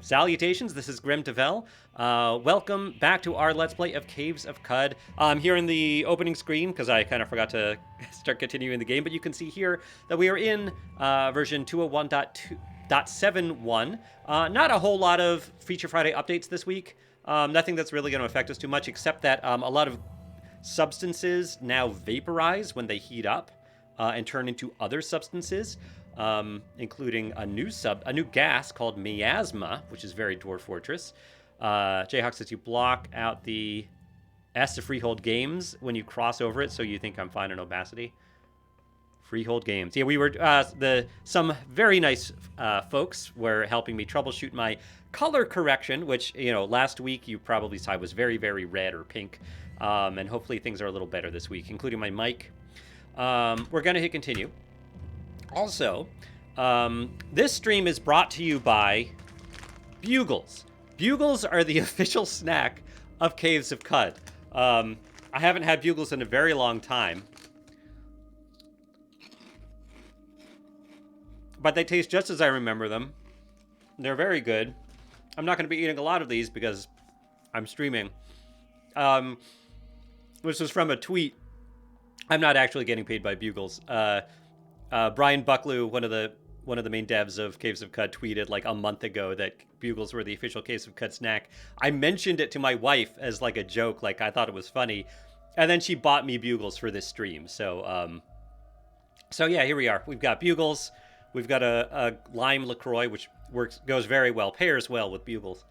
Salutations, this is Grim Tavel. Welcome back to our Let's Play of Caves of Qud. I'm here in the opening screen because I kind of forgot to start continuing the game, but you can see here that we are in version 201.71. Not a whole lot of Feature Friday updates this week. Nothing that's really going to affect us too much, except that a lot of substances now vaporize when they heat up and turn into other substances. Including a new gas called miasma, which is very Dwarf Fortress. Jayhawk says you block out the S to Freehold Games when you cross over it, so you think I'm fine in opacity. Freehold Games. Yeah, we were some very nice folks were helping me troubleshoot my color correction, which last week you probably saw was very, very red or pink, and hopefully things are a little better this week, including my mic. We're gonna hit continue. Also, this stream is brought to you by Bugles. Bugles are the official snack of Caves of Qud. I haven't had Bugles in a very long time, but they taste just as I remember them. They're very good. I'm not going to be eating a lot of these because I'm streaming. This was from a tweet. I'm not actually getting paid by Bugles. Brian Bucklew, one of the main devs of Caves of Qud, tweeted like a month ago that Bugles were the official Caves of Qud snack. I mentioned it to my wife as like a joke, like I thought it was funny, and then she bought me Bugles for this stream. So yeah, here we are. We've got Bugles. We've got a lime LaCroix, which goes very well, pairs well with Bugles,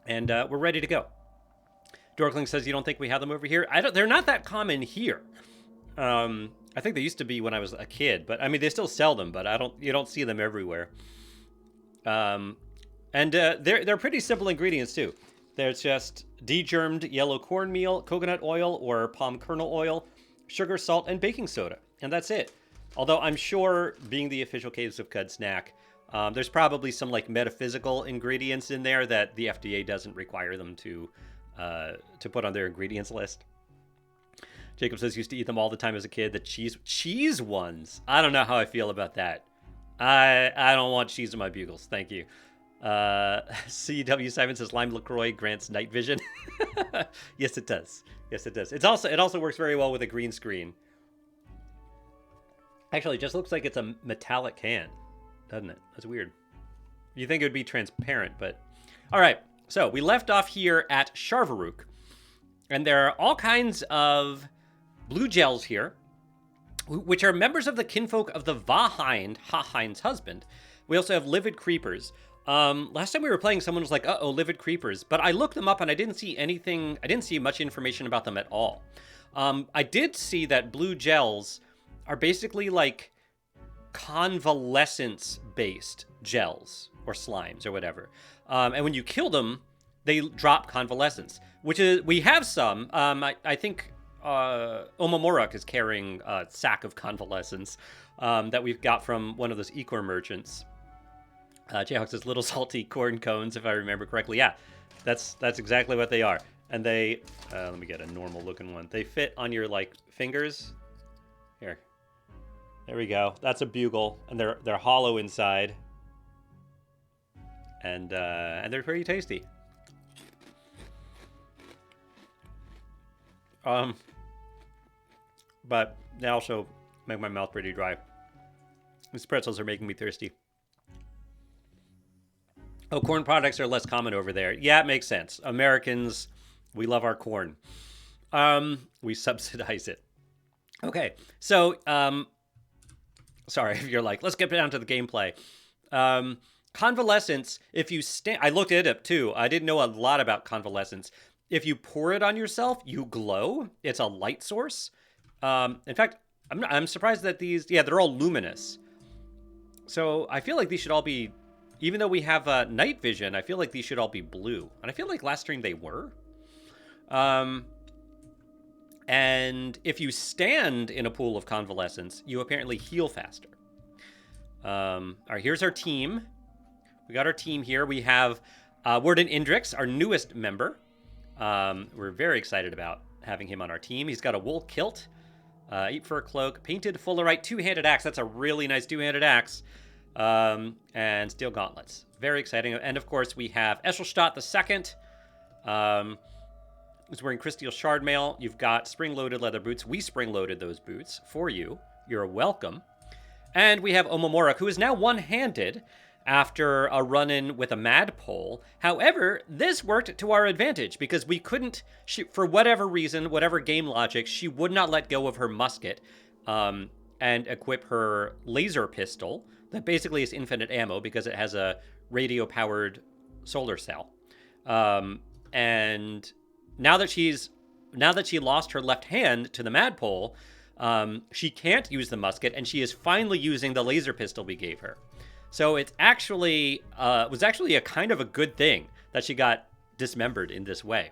and we're ready to go. Dorkling says you don't think we have them over here. They're not that common here. I think they used to be when I was a kid, but I mean they still sell them, but you don't see them everywhere. And they're pretty simple ingredients too. There's just degermed yellow cornmeal, coconut oil or palm kernel oil, sugar, salt, and baking soda, and that's it. Although I'm sure, being the official Caves of Qud snack, there's probably some like metaphysical ingredients in there that the FDA doesn't require them to put on their ingredients list. Jacob says used to eat them all the time as a kid. The cheese ones. I don't know how I feel about that. I don't want cheese in my Bugles. Thank you. CW Simon says lime LaCroix grants night vision. Yes, it does. Yes, it does. It also works very well with a green screen. Actually, it just looks like it's a metallic can, doesn't it? That's weird. You think it would be transparent, but all right. So we left off here at Sharvaruk, and there are all kinds of blue gels here, which are members of the kinfolk of the Vahind, Hahind's husband. We also have livid creepers. Last time we were playing, someone was like, uh-oh, livid creepers. But I looked them up and I didn't see anything. I didn't see much information about them at all. I did see that blue gels are basically like convalescence-based gels or slimes or whatever. And when you kill them, they drop convalescence, which is, we have some. I think Omomorak is carrying a sack of convalescence that we've got from one of those Ecor merchants. Jayhawk says little salty corn cones, if I remember correctly. Yeah, that's exactly what they are. And they, let me get a normal looking one. They fit on your like fingers. Here, there we go. That's a bugle, and they're hollow inside. And they're pretty tasty. But they also make my mouth pretty dry. These pretzels are making me thirsty. Oh, corn products are less common over there. Yeah, it makes sense. Americans, we love our corn. We subsidize it. Okay, so, sorry if you're like, let's get down to the gameplay. Convalescence, if you I looked it up too. I didn't know a lot about convalescence. If you pour it on yourself, you glow. It's a light source. In fact, I'm surprised that these, yeah, they're all luminous. So I feel like these should all be, even though we have night vision, I feel like these should all be blue. And I feel like last stream they were. And if you stand in a pool of convalescence, you apparently heal faster. All right, here's our team. We got our team here. We have Warden Indrix, our newest member. We're very excited about having him on our team. He's got a wool kilt, 8 fur cloak, painted fullerite two-handed axe. That's a really nice two-handed axe. and steel gauntlets. Very exciting. And of course, we have Eshelstadt II. Who's wearing crystal shard mail. You've got spring-loaded leather boots. We spring-loaded those boots for you. You're welcome. And we have Omomorak, who is now one-handed after a run-in with a madpole. However, this worked to our advantage because we couldn't, for whatever reason, whatever game logic, she would not let go of her musket and equip her laser pistol that basically is infinite ammo because it has a radio-powered solar cell. And now that she lost her left hand to the madpole, she can't use the musket, and she is finally using the laser pistol we gave her. So it's actually was actually a kind of a good thing that she got dismembered in this way.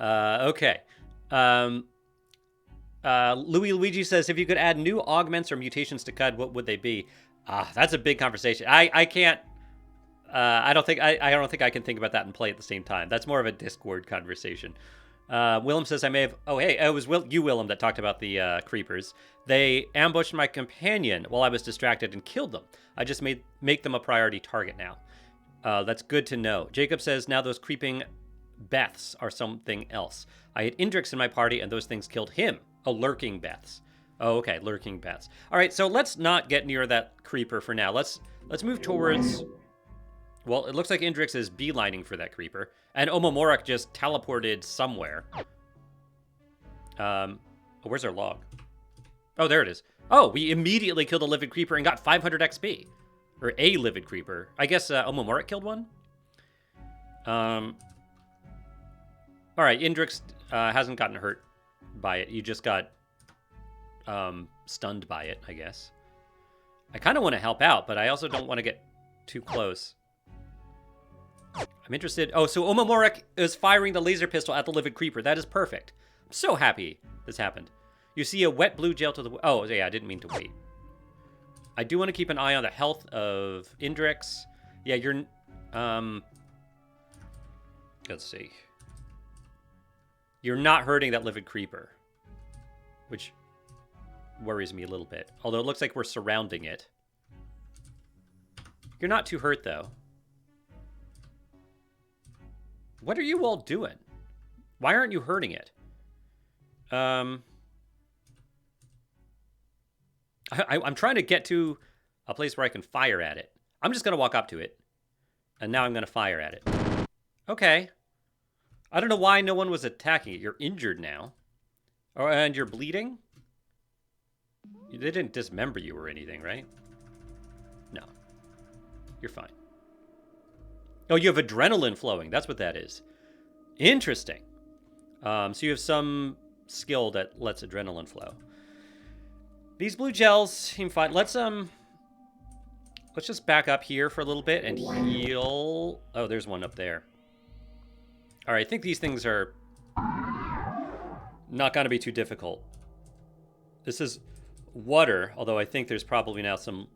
Okay. Louis Luigi says, if you could add new augments or mutations to Qud, what would they be? That's a big conversation. I can't. I don't think I can think about that and play at the same time. That's more of a Discord conversation. Willem says, I may have... Oh, hey, it was Willem, that talked about the creepers. They ambushed my companion while I was distracted and killed them. I just make them a priority target now. That's good to know. Jacob says, now those creeping Beths are something else. I had Indrix in my party, and those things killed him. Oh, lurking Beths. Oh, okay, lurking Beths. All right, so let's not get near that creeper for now. Let's move towards... Well, it looks like Indrix is beelining for that creeper. And Omomorak just teleported somewhere. Oh, where's our log? Oh, there it is. Oh, we immediately killed a livid creeper and got 500 XP. Or a livid creeper. I guess Omomorak killed one? Alright, Indrix hasn't gotten hurt by it. You just got stunned by it, I guess. I kind of want to help out, but I also don't want to get too close. I'm interested. Oh, so Omomorak is firing the laser pistol at the livid creeper. That is perfect. I'm so happy this happened. You see a wet blue gel to the... Oh, yeah, I didn't mean to wait. I do want to keep an eye on the health of Indrix. Yeah, you're... Let's see. You're not hurting that livid creeper, which worries me a little bit. Although it looks like we're surrounding it. You're not too hurt, though. What are you all doing? Why aren't you hurting it? I'm trying to get to a place where I can fire at it. I'm just going to walk up to it. And now I'm going to fire at it. Okay. I don't know why no one was attacking it. You're injured now. Oh, and you're bleeding? They didn't dismember you or anything, right? No. You're fine. Oh, you have adrenaline flowing. That's what that is. Interesting. So you have some skill that lets adrenaline flow. These blue gels seem fine. Let's just back up here for a little bit and heal. Oh, there's one up there. All right, I think these things are not going to be too difficult. This is water, although I think there's probably now some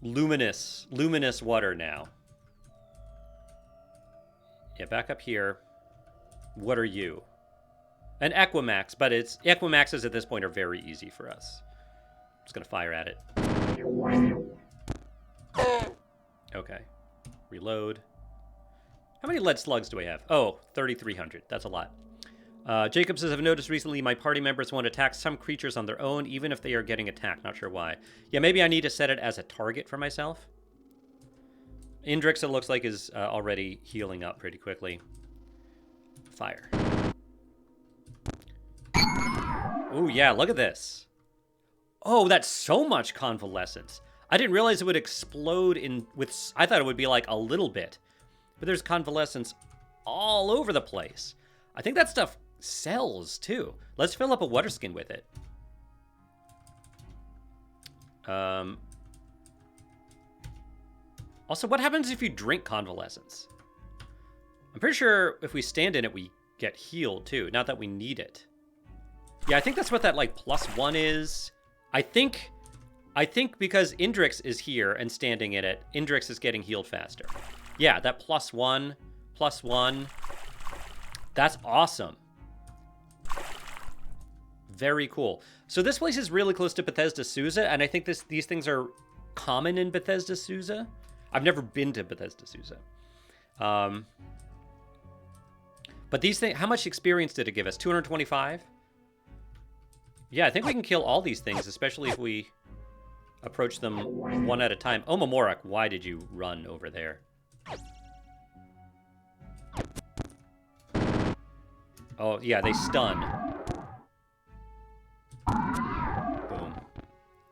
luminous water now. Yeah, back up here. What are you? An Equimax, but Equimaxes at this point are very easy for us. I'm just going to fire at it. Okay. Reload. How many lead slugs do I have? Oh, 3,300. That's a lot. Jacob says, I've noticed recently my party members want to attack some creatures on their own, even if they are getting attacked. Not sure why. Yeah, maybe I need to set it as a target for myself. Indrix, it looks like, is already healing up pretty quickly. Fire. Ooh, yeah, look at this. Oh, that's so much convalescence. I didn't realize it would explode with... I thought it would be like a little bit. But there's convalescence all over the place. I think that stuff sells, too. Let's fill up a water skin with it. Also, what happens if you drink convalescence? I'm pretty sure if we stand in it, we get healed, too. Not that we need it. Yeah, I think that's what that, like, +1 is. I think because Indrix is here and standing in it, Indrix is getting healed faster. Yeah, that +1. That's awesome. Very cool. So this place is really close to Bethesda Souza, and I think these things are common in Bethesda Souza. I've never been to Bethesda Souza. But these things, how much experience did it give us? 225? Yeah, I think we can kill all these things, especially if we approach them one at a time. Omomorak, why did you run over there? Oh, yeah, they stun. Boom.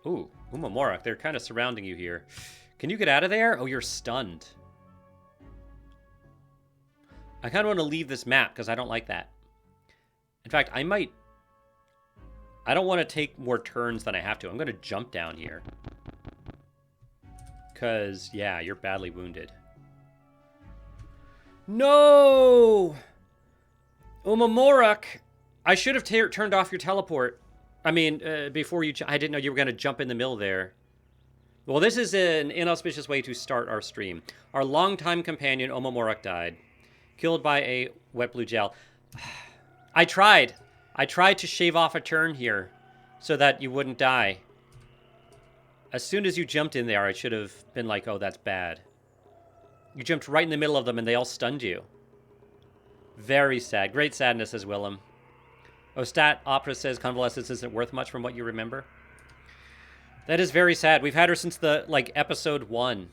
Ooh, Omomorak, they're kind of surrounding you here. Can you get out of there? Oh, you're stunned. I kind of want to leave this map because I don't like that. In fact, I don't want to take more turns than I have to. I'm going to jump down here. Because, yeah, you're badly wounded. No! Omomorak! I should have turned off your teleport. I mean, before you... I didn't know you were going to jump in the middle there. Well, this is an inauspicious way to start our stream. Our longtime companion, Omomorak, died. Killed by a wet blue gel. I tried. I tried to shave off a turn here so that you wouldn't die. As soon as you jumped in there, I should have been like, oh, that's bad. You jumped right in the middle of them and they all stunned you. Very sad. Great sadness, says Willem. Ostat Opera says convalescence isn't worth much from what you remember. That is very sad. We've had her since the, episode 1.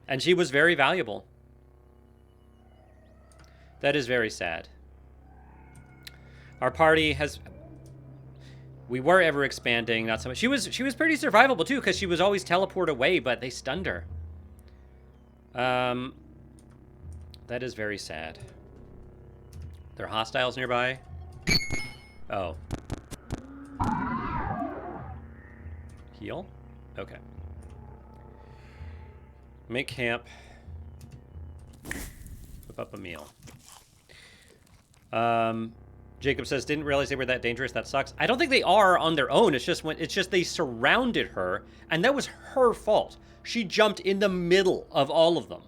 And she was very valuable. That is very sad. Our party has... We were ever expanding, not so much. She was pretty survivable, too, because she was always teleport away, but they stunned her. That is very sad. There are hostiles nearby? Oh. Heal? Okay. Make camp. Whip up a meal. Jacob says, didn't realize they were that dangerous. That sucks. I don't think they are on their own. It's just they surrounded her, and that was her fault. She jumped in the middle of all of them.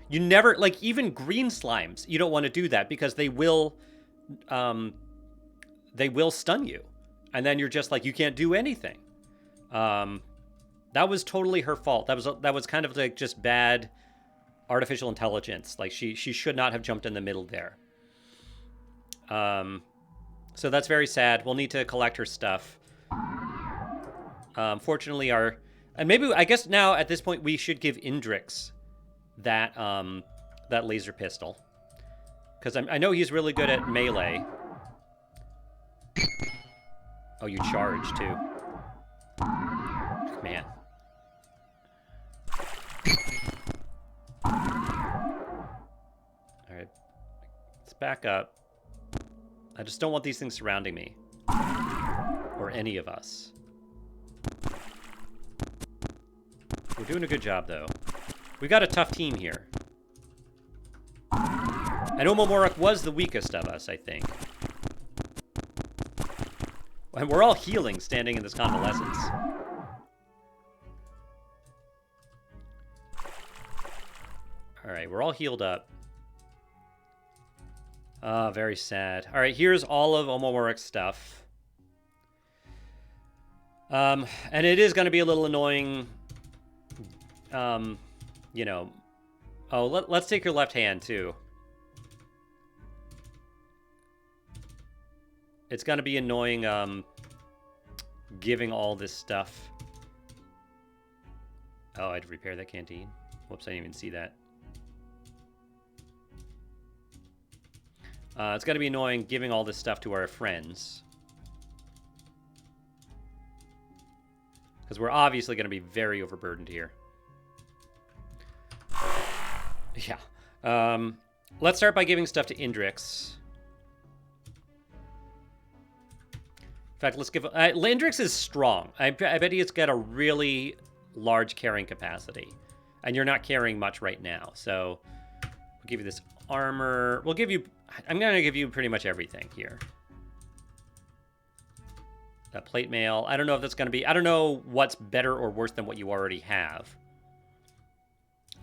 You never, even green slimes, you don't want to do that because they will stun you. And then you're just like, you can't do anything. That was totally her fault. That was kind of just bad artificial intelligence. She should not have jumped in the middle there. So that's very sad. We'll need to collect her stuff. Fortunately, I guess now at this point we should give Indrix that laser pistol, because I know he's really good at melee. Oh, you charge too, man. All right, let's back up. I just don't want these things surrounding me. Or any of us. We're doing a good job, though. We got a tough team here. And Omomorak was the weakest of us, I think. And we're all healing standing in this convalescence. Alright, we're all healed up. Very sad. All right, here's all of Omomorak's stuff. And it is going to be a little annoying, you know. Oh, let's take your left hand, too. It's going to be annoying, giving all this stuff. Oh, I'd repair that canteen. Whoops, I didn't even see that. It's going to be annoying giving all this stuff to our friends. Because we're obviously going to be very overburdened here. Yeah. Let's start by giving stuff to Indrix. In fact, let's give... Indrix is strong. I bet he's got a really large carrying capacity. And you're not carrying much right now. So we'll give you this armor. We'll give you... I'm going to give you pretty much everything here. That plate mail. I don't know if that's going to be... I don't know what's better or worse than what you already have.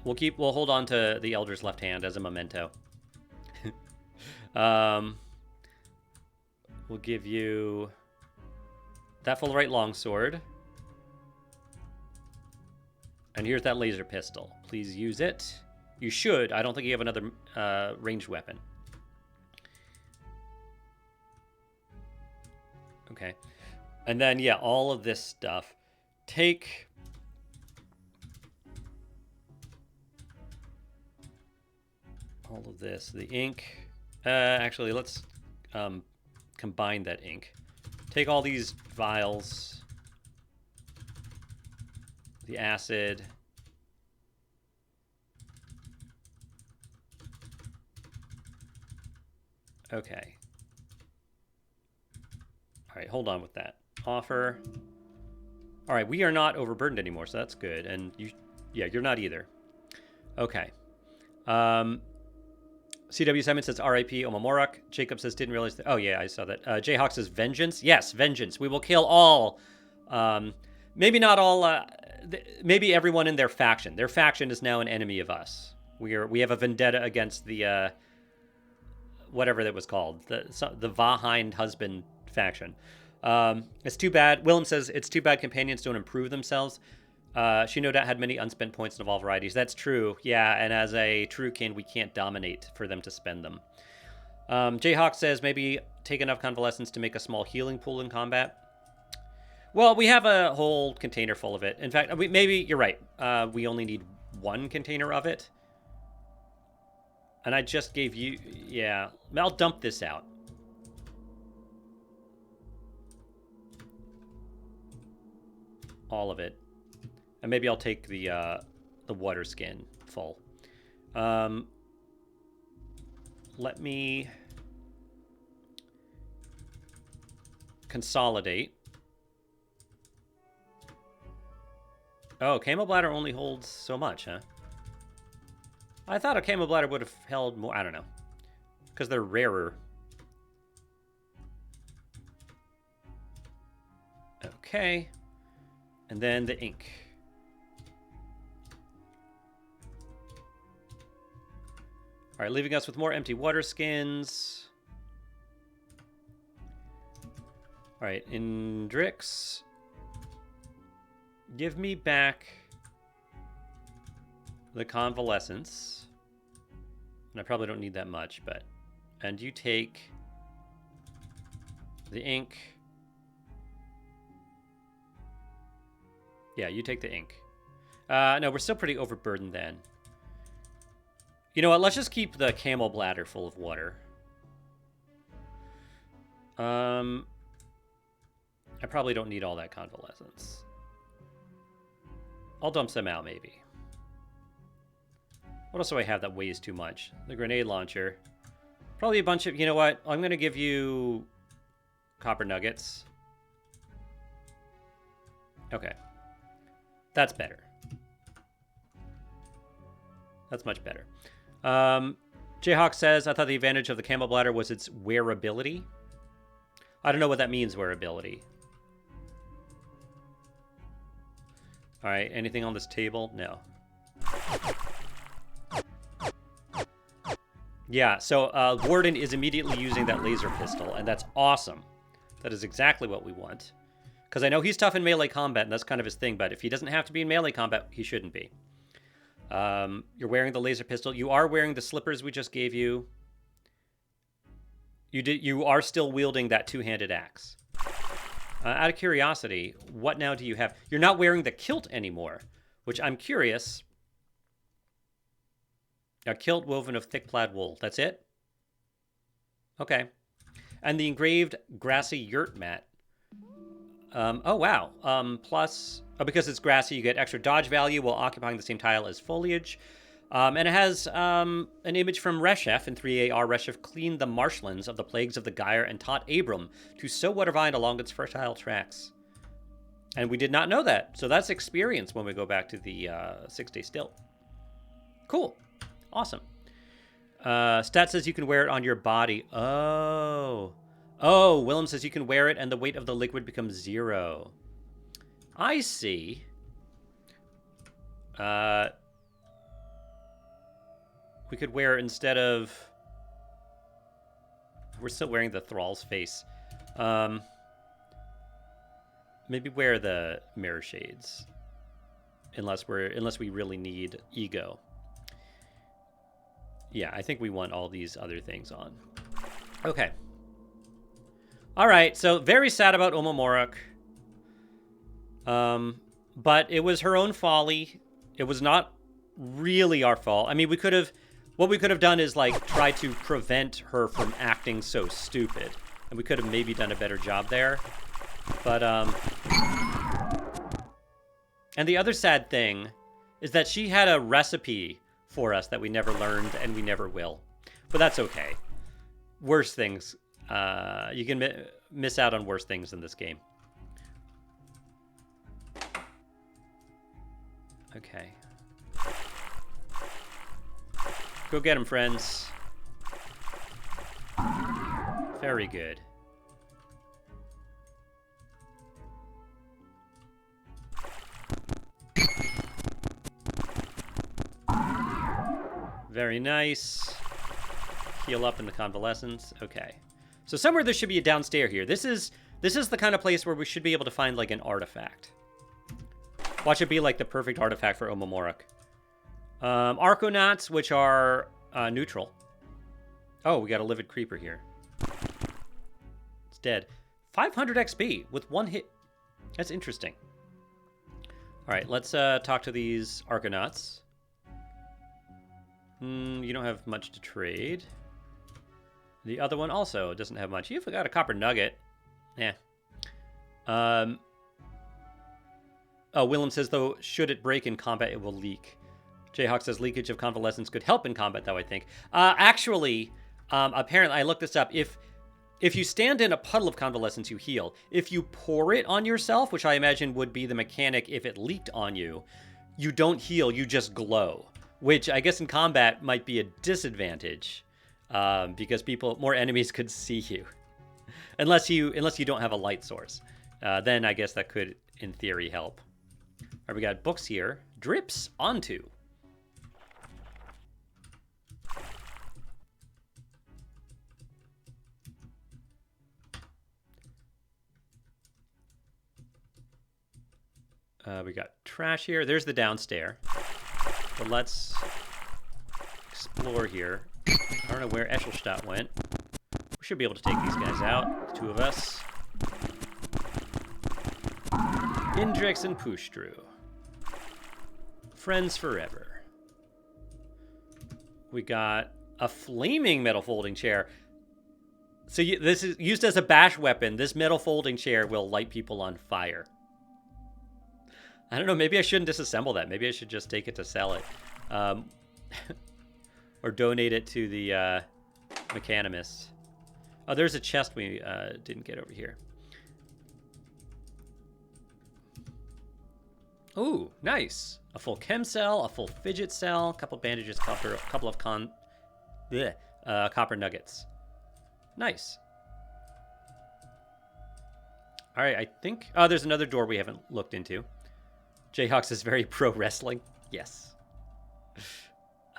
We'll hold on to the Elder's left hand as a memento. We'll give you that full right longsword. And here's that laser pistol. Please use it. You should. I don't think you have another ranged weapon. Okay. And then, yeah, all of this stuff. Take... all of this. The ink. Actually, let's combine that ink. Take all these vials. The acid. Okay. All right, hold on with that. Offer. All right, we are not overburdened anymore, so that's good. And you, yeah, you're not either. Okay. CW Simon says R.I.P. Omamorak. Jacob says didn't realize that. Oh yeah, I saw that. Jayhawk says vengeance. Yes, vengeance. We will kill all. Maybe not all. Maybe everyone in their faction. Their faction is now an enemy of us. We have a vendetta against the whatever that was called, the Vahind husband faction. It's too bad. Willem says it's too bad companions don't improve themselves. She no doubt had many unspent points of all varieties. That's true. Yeah, and as a true kin, we can't dominate for them to spend them. Jayhawk says maybe take enough convalescence to make a small healing pool in combat. Well, we have a whole container full of it. In fact, maybe you're right. We only need one container of it. And I just gave you... yeah, I'll dump this out. All of it. And maybe I'll take the water skin full. Let me consolidate. Oh, camel bladder only holds so much, huh? I thought a camel bladder would have held more. I don't know. Because they're rarer. Okay. And then the ink. All right, leaving us with more empty water skins. All right, Indrix. Give me back the convalescence. And I probably don't need that much, but... and you take the ink. Yeah, you take the ink. No, we're still pretty overburdened then. You know what? Let's just keep the camel bladder full of water. I probably don't need all that convalescence. I'll dump some out, maybe. What else do I have that weighs too much? The grenade launcher. Probably a bunch of... you know what? I'm going to give you copper nuggets. Okay. That's better. That's much better. Jayhawk says, I thought the advantage of the camel bladder was its wearability. I don't know what that means, wearability. All right, anything on this table? No. Yeah, so Warden is immediately using that laser pistol, and that's awesome. That is exactly what we want. Because I know he's tough in melee combat, and that's kind of his thing, but if he doesn't have to be in melee combat, he shouldn't be. You're wearing the laser pistol. You are wearing the slippers we just gave you. You are still wielding that two-handed axe. Out of curiosity, what now do you have? You're not wearing the kilt anymore, which I'm curious. A kilt woven of thick plaid wool. That's it? Okay. And the engraved grassy yurt mat. Oh, wow. Plus, because it's grassy, you get extra dodge value while occupying the same tile as foliage. And it has an image from Reshef in 3AR. Reshef cleaned the marshlands of the plagues of the Gyre and taught Abram to sow water vine along its fertile tracks. And we did not know that. So that's experience when we go back to the 6-day still. Cool. Awesome. Stat says you can wear it on your body. Oh. Oh, Willem says you can wear it and the weight of the liquid becomes 0. I see. We could wear it instead of... we're still wearing the Thrall's face. Maybe wear the mirror shades unless we really need ego. Yeah, I think we want all these other things on. Okay. All right, so very sad about Omomorok. But it was her own folly. It was not really our fault. I mean, what we could have done is, like, try to prevent her from acting so stupid. And we could have maybe done a better job there. But, and the other sad thing is that she had a recipe for us that we never learned and we never will. But that's okay. Worse things. You can miss out on worse things in this game. Okay. Go get him, friends. Very good. Very nice. Heal up in the convalescence. Okay. So somewhere there should be a downstairs here. This is the kind of place where we should be able to find, like, an artifact. Watch it be like the perfect artifact for Omomorok. Arconauts, which are neutral. Oh, we got a livid creeper here. It's dead. 500 XP with one hit. That's interesting. All right, let's talk to these Arconauts. You don't have much to trade. The other one also doesn't have much. You've got a copper nugget. Yeah. Oh, Willem says, though, should it break in combat, it will leak. Jayhawk says leakage of convalescence could help in combat, though, I think. Actually, apparently, I looked this up. If you stand in a puddle of convalescence, you heal. If you pour it on yourself, which I imagine would be the mechanic if it leaked on you, you don't heal, you just glow. Which I guess in combat might be a disadvantage, because more enemies could see you. Unless you don't have a light source. Then I guess that could, in theory, help. All right, we got books here. Drips onto. We got trash here. There's the downstairs. But let's explore here. I don't know where Eshelstadt went. We should be able to take these guys out. The two of us. Indrix and Pushtru. Friends forever. We got a flaming metal folding chair. So this is used as a bash weapon. This metal folding chair will light people on fire. I don't know, maybe I shouldn't disassemble that. Maybe I should just take it to sell it. Or donate it to the mechanimist. Oh, there's a chest we didn't get over here. Ooh, nice. A full chem cell, a full fidget cell, a couple bandages, a couple of copper nuggets. Nice. All right, I think... Oh, there's another door we haven't looked into. Jayhawks is very pro wrestling. Yes.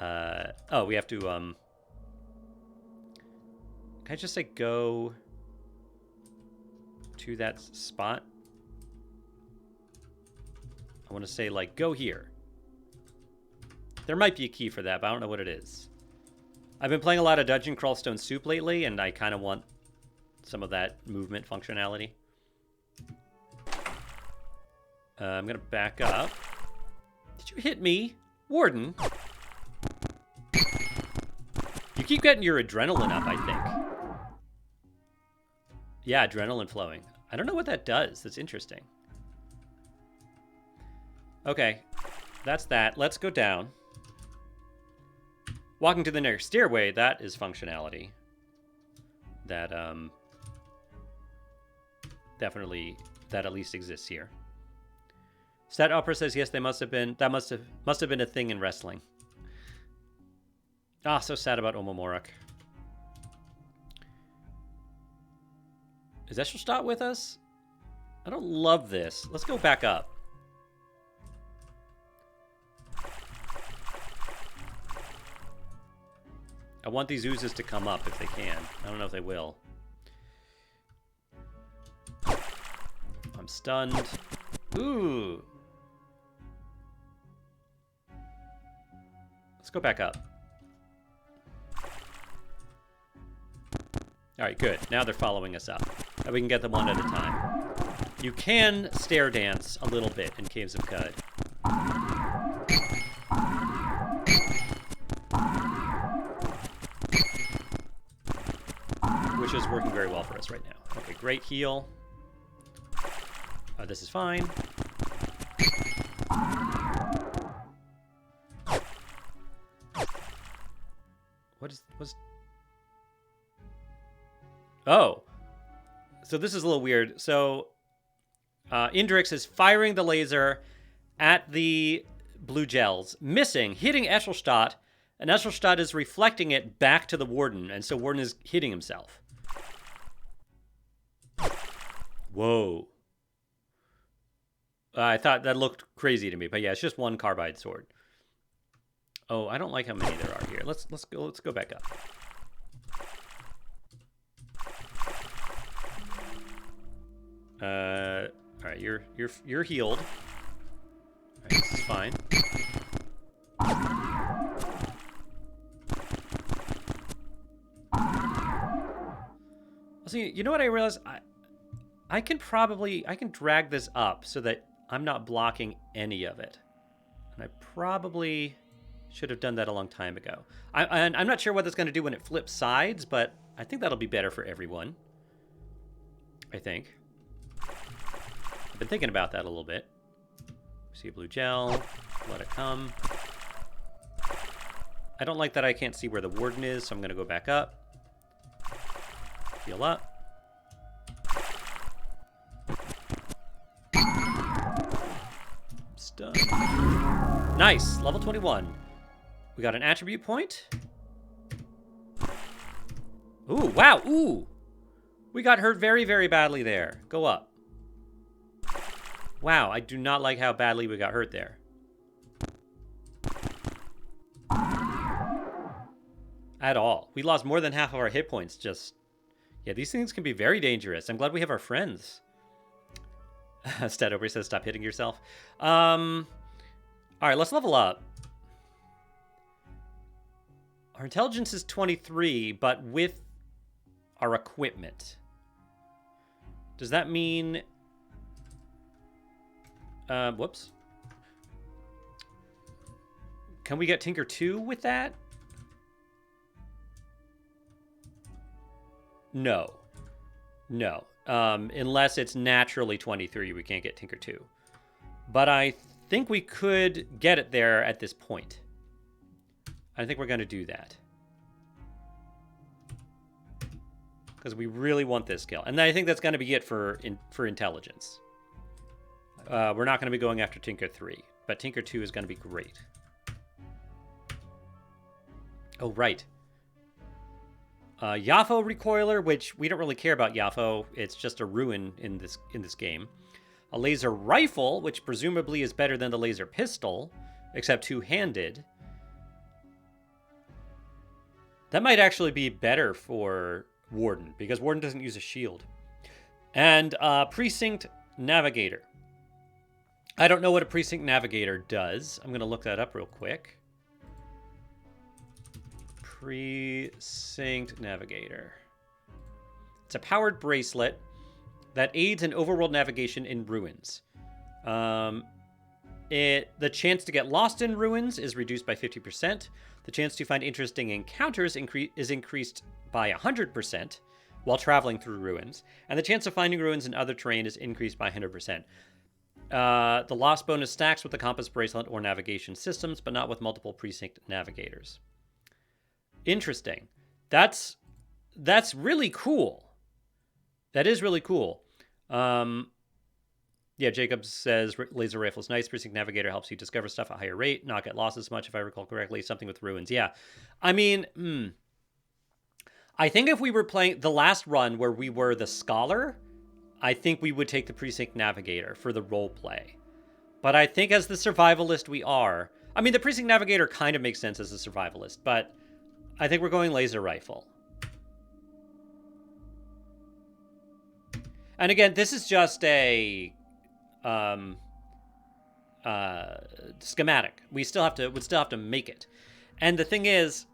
Oh, we have to, Can I just say go to that spot? I want to say, like, go here. There might be a key for that, but I don't know what it is. I've been playing a lot of Dungeon Crawl Stone Soup lately, and I kind of want some of that movement functionality. I'm going to back up. Did you hit me? Warden? You keep getting your adrenaline up, I think. Yeah, adrenaline flowing. I don't know what that does. That's interesting. Okay, that's that. Let's go down. Walking to the next stairway, that is functionality. That, definitely, that at least exists here. Stat Opera says, yes, they must have been, that must have been a thing in wrestling. Ah, so sad about Omomorok. Is Eshelstadt with us? I don't love this. Let's go back up. I want these oozes to come up if they can. I don't know if they will. I'm stunned. Ooh. Let's go back up. All right, good. Now they're following us up. And we can get them one at a time. You can stair dance a little bit in Caves of Qud. Which is working very well for us right now. Okay, great heal. This is fine. What's... Oh. So this is a little weird. So, Indrix is firing the laser at the blue gels, missing, hitting Eshelstadt, and Eshelstadt is reflecting it back to the Warden, and so Warden is hitting himself. Whoa. I thought that looked crazy to me, but yeah, it's just one carbide sword. Oh, I don't like how many there are here. Let's go back up. All right, you're healed. All right, this is fine. Also, you know what I realized? I can drag this up so that I'm not blocking any of it. And I probably should have done that a long time ago. I'm not sure what that's going to do when it flips sides, but I think that'll be better for everyone. I think. I've been thinking about that a little bit. See a blue gel. Let it come. I don't like that I can't see where the Warden is, so I'm going to go back up. Heal up. Stun. Nice. Level 21. We got an attribute point. Ooh, wow. Ooh. We got hurt very, very badly there. Go up. Wow, I do not like how badly we got hurt there. At all. We lost more than half of our hit points just... Yeah, these things can be very dangerous. I'm glad we have our friends. Statover says, stop hitting yourself. All right, let's level up. Our intelligence is 23, but with our equipment. Does that mean... whoops. Can we get Tinker 2 with that? No. No. Unless it's naturally 23, we can't get Tinker 2. But I think we could get it there at this point. I think we're going to do that. Because we really want this skill. And I think that's going to be it for intelligence. We're not going to be going after Tinker 3. But Tinker 2 is going to be great. Oh, right. Yafo Recoiler, which we don't really care about Yafo. It's just a ruin in this game. A laser rifle, which presumably is better than the laser pistol, except two-handed. That might actually be better for Warden, because Warden doesn't use a shield. And Precinct Navigator. I don't know what a Precinct Navigator does. I'm going to look that up real quick. Precinct Navigator. It's a powered bracelet that aids in overworld navigation in ruins. The chance to get lost in ruins is reduced by 50%. The chance to find interesting encounters is increased by 100% while traveling through ruins. And the chance of finding ruins in other terrain is increased by 100%. The loss bonus stacks with the compass bracelet or navigation systems, but not with multiple precinct navigators. Interesting. That's really cool. That is really cool. Yeah, Jacob says laser rifle is nice. Precinct Navigator helps you discover stuff at a higher rate, not get lost as much, if I recall correctly. Something with ruins. Yeah. I mean, I think if we were playing the last run where we were the scholar, I think we would take the Precinct Navigator for the role play. But I think as the survivalist we are, I mean, the Precinct Navigator kind of makes sense as a survivalist, but I think we're going laser rifle. And again, this is just a schematic. Would still have to make it. And the thing is,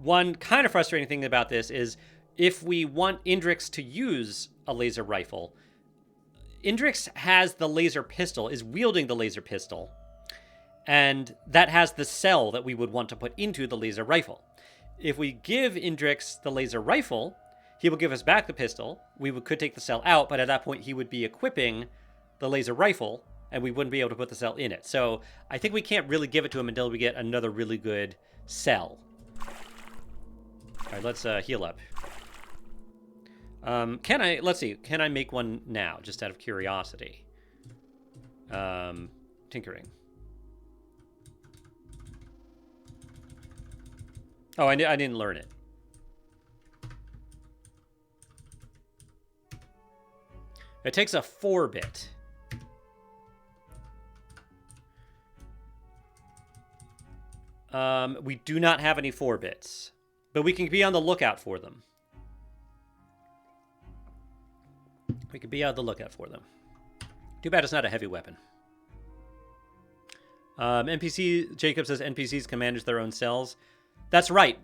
one kind of frustrating thing about this is if we want Indrix to use a laser rifle, Indrix has the laser pistol, is wielding the laser pistol, and that has the cell that we would want to put into the laser rifle. If we give Indrix the laser rifle, he will give us back the pistol. Could take the cell out, but at that point he would be equipping the laser rifle, and we wouldn't be able to put the cell in it. So I think we can't really give it to him until we get another really good cell. All right, let's heal up. Let's see, can I make one now, just out of curiosity? Tinkering. Oh, I didn't learn it. It takes a 4-bit. We do not have any 4-bits, but we can be on the lookout for them. We could be on the lookout for them. Too bad it's not a heavy weapon. Jacob says NPCs can manage their own cells. That's right.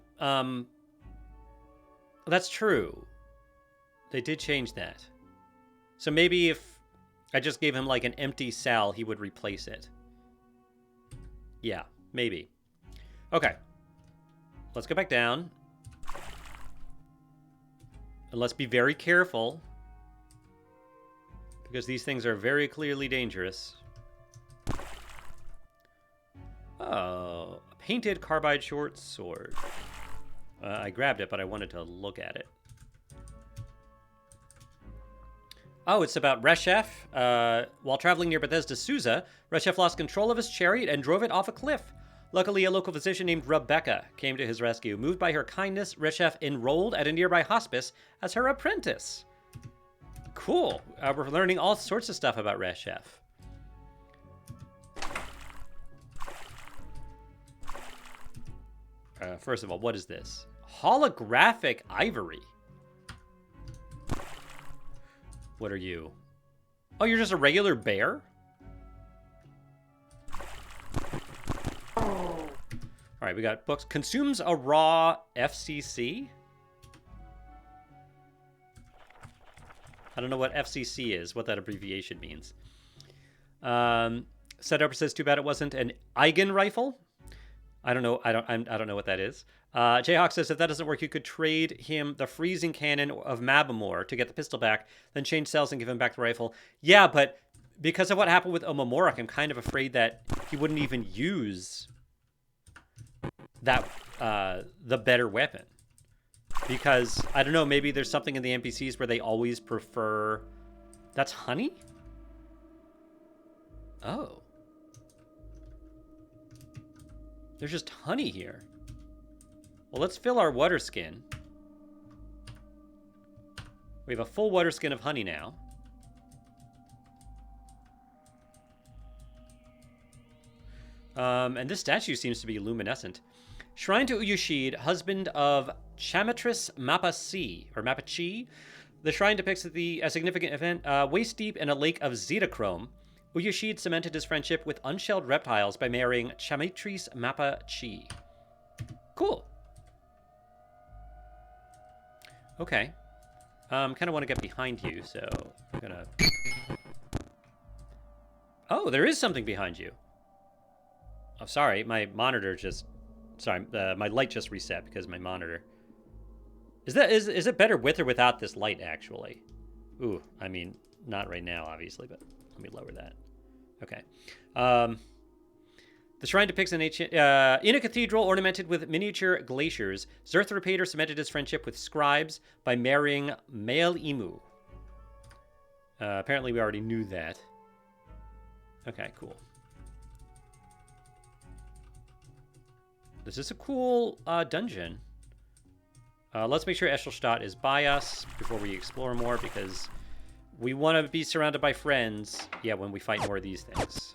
That's true. They did change that. So maybe if I just gave him like an empty cell, he would replace it. Yeah, maybe. Okay. Let's go back down. And let's be very careful, because these things are very clearly dangerous. Oh, a painted carbide short sword. I grabbed it, but I wanted to look at it. Oh, it's about Reshef. While traveling near Bethesda Susa, Reshef lost control of his chariot and drove it off a cliff. Luckily, a local physician named Rebecca came to his rescue. Moved by her kindness, Reshef enrolled at a nearby hospice as her apprentice. Cool. We're learning all sorts of stuff about Reshef. First of all, what is this? Holographic ivory. What are you? Oh, you're just a regular bear? All right, we got books. Consumes a raw FCC? I don't know what FCC is, what that abbreviation means. Setup says, too bad it wasn't an Eigen rifle. I don't know. I don't know what that is. Jayhawk says if that doesn't work, you could trade him the freezing cannon of Mabamor to get the pistol back, then change cells and give him back the rifle. Yeah, but because of what happened with Omomorak, I'm kind of afraid that he wouldn't even use that the better weapon. Because, I don't know, maybe there's something in the NPCs where they always prefer... That's honey? Oh. There's just honey here. Well, let's fill our water skin. We have a full water skin of honey now. And this statue seems to be luminescent. Shrine to Uyushid, husband of Chamatrus Mappa-C, or Mappa-Chi. The shrine depicts a significant event, waist deep in a lake of Zetachrome. Uyushid cemented his friendship with unshelled reptiles by marrying Chamatrus Mappa-Chi. Cool. Okay. Kind of want to get behind you, so I'm gonna... Oh, there is something behind you. Oh, sorry, my monitor just... Sorry, my light just reset because my monitor... Is it better with or without this light, actually? Ooh, I mean, not right now, obviously, but let me lower that. Okay. The shrine depicts an ancient... in a cathedral ornamented with miniature glaciers, Zerthrapater cemented his friendship with scribes by marrying Mael Imu. Apparently we already knew that. Okay, cool. This is a cool dungeon. Let's make sure Eshelstadt is by us before we explore more, because we want to be surrounded by friends, yeah, when we fight more of these things.